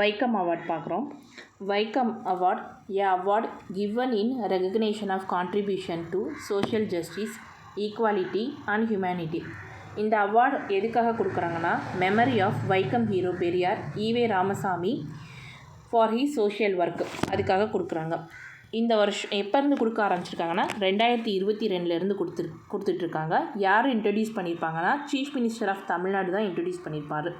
Vaikom award பார்க்குறோம். Vaikom award award given in recognition of contribution to social justice, equality and humanity. இந்த award எதுக்காக கொடுக்குறாங்கன்னா memory of Vaikom hero Periyar E V Ramasamy for he social work அதுக்காக கொடுக்குறாங்க. இந்த வருஷம் எப்போருந்து கொடுக்க ஆரம்பிச்சிருக்காங்கன்னா 2022 கொடுத்துட்ருக்காங்க. யார் இன்ட்ரடியூஸ் பண்ணியிருப்பாங்கன்னா சீஃப் மினிஸ்டர் ஆஃப் தமிழ்நாடு தான் இன்ட்ரடியூஸ் பண்ணியிருப்பார்.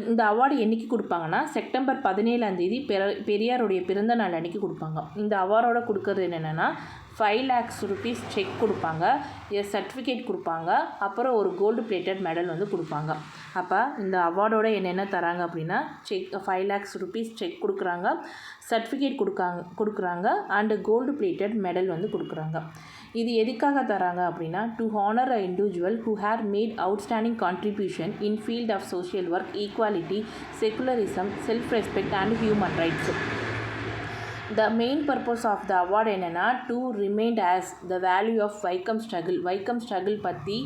இந்த அவார்டு என்றைக்கு கொடுப்பாங்கன்னா செப்டம்பர் 17 பெரியாருடைய பிறந்த நாள் அன்றைக்கி கொடுப்பாங்க. இந்த அவார்டோட கொடுக்கறது என்னென்னா 5 lakhs rupees செக் கொடுப்பாங்க, சர்டிஃபிகேட் கொடுப்பாங்க, அப்புறம் ஒரு கோல்டு பிளேட்டட் மெடல் வந்து கொடுப்பாங்க. அப்போ இந்த அவார்டோட என்னென்ன தராங்க அப்படின்னா 5 lakhs rupees செக் கொடுக்குறாங்க, சர்டிஃபிகேட் கொடுக்குறாங்க அண்டு கோல்டு பிளேட்டட் மெடல் வந்து கொடுக்குறாங்க. இது எதுக்காக தராங்க அப்படின்னா to honour a individual who her made outstanding contribution in field of social work, equality, secularism, self respect and human rights. The main purpose of the award என்னென்னா to remind as the value of Vaikom struggle. Vaikom struggle பற்றி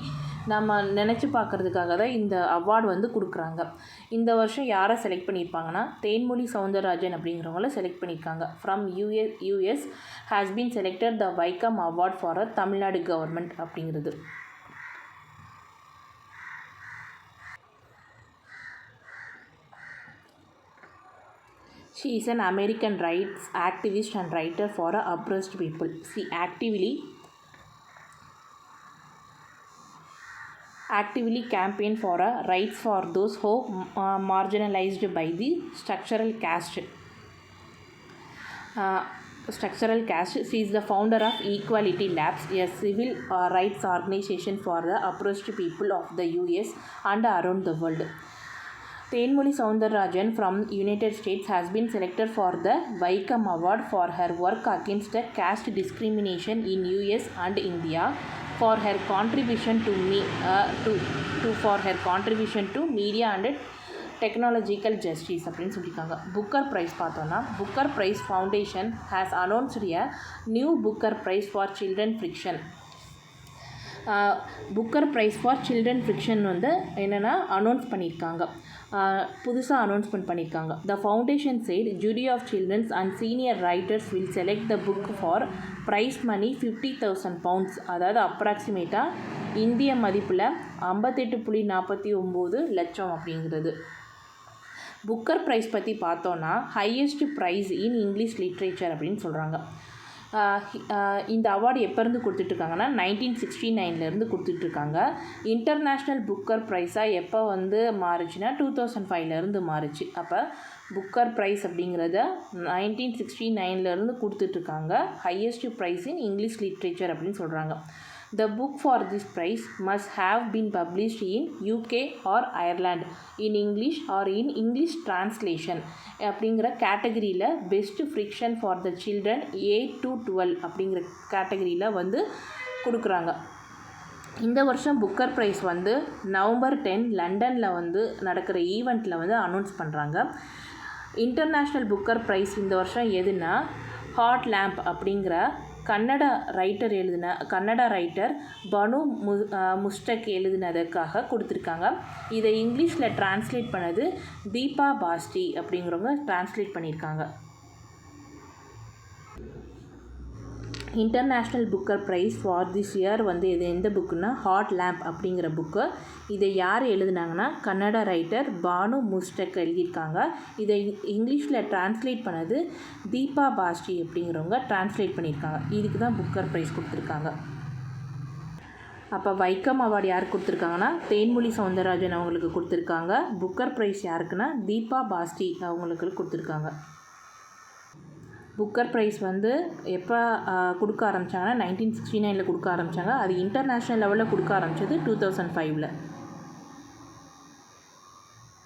நம்ம நினச்சி பார்க்குறதுக்காக தான் இந்த award வந்து கொடுக்குறாங்க. இந்த வருஷம் யாரை செலக்ட் பண்ணியிருப்பாங்கன்னா தேன்மொழி சவுந்தரராஜன் அப்படிங்கிறவங்கள செலக்ட் பண்ணியிருக்காங்க. From US has been selected the Vaikom award for a Tamil Nadu government அப்படிங்கிறது. She is an American rights activist and writer for oppressed people. She actively campaigned for rights for those who marginalized by the structural caste. She is the founder of Equality Labs, a civil rights organization for the oppressed people of the US and around the world. Tenmoli Soundararajan from United States has been selected for the Vaikam Award for her work against the caste discrimination in US and India for her contribution to media and technological justice அப்படின்னு சொல்லியிருக்காங்க. Booker prize பார்த்தோன்னா Booker prize foundation has announced a new Booker prize for children fiction. Booker prize for children fiction வந்து என்னென்னா announce பண்ணியிருக்காங்க, புதுசாக announcement பண்ணியிருக்காங்க. The foundation said jury of children's and senior writers will select the book for prize money 50,000 pounds, அதாவது அப்ராக்சிமேட்டாக இந்திய மதிப்பில் 58.49 லட்சம் அப்படிங்கிறது. புக்கர் ப்ரைஸ் பற்றி பார்த்தோன்னா highest prize in English literature அப்படின்னு சொல்கிறாங்க. இந்த அவார்டு எப்போருந்து கொடுத்துட்ருக்காங்கன்னா 1969 கொடுத்துட்ருக்காங்க. இன்டர்நேஷ்னல் புக்கர் ப்ரைஸாக எப்போ வந்து மாறுச்சுன்னா 2005 மாறுச்சு. அப்போ புக்கர் ப்ரைஸ் அப்படிங்கிறத 1969 கொடுத்துட்ருக்காங்க. Highest prize in English literature அப்படின்னு சொல்கிறாங்க. The book for this prize must have been published in UK or Ireland in English or in English translation அப்படிங்கிற கேட்டகரியில் best fiction for the children 8 to 12 அப்படிங்கிற கேட்டகரியில் வந்து கொடுக்குறாங்க. இந்த வருஷம் புக்கர் ப்ரைஸ் வந்து November 10 லண்டனில் வந்து நடக்கிற ஈவெண்ட்டில் வந்து அனௌன்ஸ் பண்ணுறாங்க. இன்டர்நேஷ்னல் புக்கர் ப்ரைஸ் இந்த வருஷம் எதுனா ஹாட் லேம்ப் அப்படிங்கிற கன்னட ரைட்டர் பனு முஸ்டக் எழுதினதுக்காக கொடுத்துருக்காங்க. இதை இங்கிலீஷில் டிரான்ஸ்லேட் பண்ணது தீபா பாஸ்டி அப்படிங்கிறவங்க டிரான்ஸ்லேட் பண்ணியிருக்காங்க. International Booker prize for this year வந்து இது எந்த புக்குன்னா ஹாட் லேம்ப் அப்படிங்கிற புக்கு. இதை யார் எழுதுனாங்கன்னா கன்னட ரைட்டர் பானு முஸ்டக் எழுதியிருக்காங்க. இதை இங்கிலீஷில் டிரான்ஸ்லேட் பண்ணது தீபா பாஸ்டி அப்படிங்கிறவங்க டிரான்ஸ்லேட் பண்ணியிருக்காங்க. இதுக்கு தான் புக்கர் ப்ரைஸ் கொடுத்துருக்காங்க. அப்போ வைக்கம் அவார்டு யாருக்கு கொடுத்துருக்காங்கன்னா தேன்மொழி சவுந்தரராஜன் அவங்களுக்கு கொடுத்துருக்காங்க. புக்கர் ப்ரைஸ் யாருக்குன்னா தீபா பாஸ்டி அவங்களுக்கு கொடுத்துருக்காங்க. புக்கர் ப்ரைஸ் வந்து எப்போ கொடுக்க ஆரம்பித்தாங்கன்னா 1969 கொடுக்க ஆரம்பித்தாங்க. அது இன்டர்நேஷ்னல் லெவலில் கொடுக்க ஆரம்பித்தது 2005.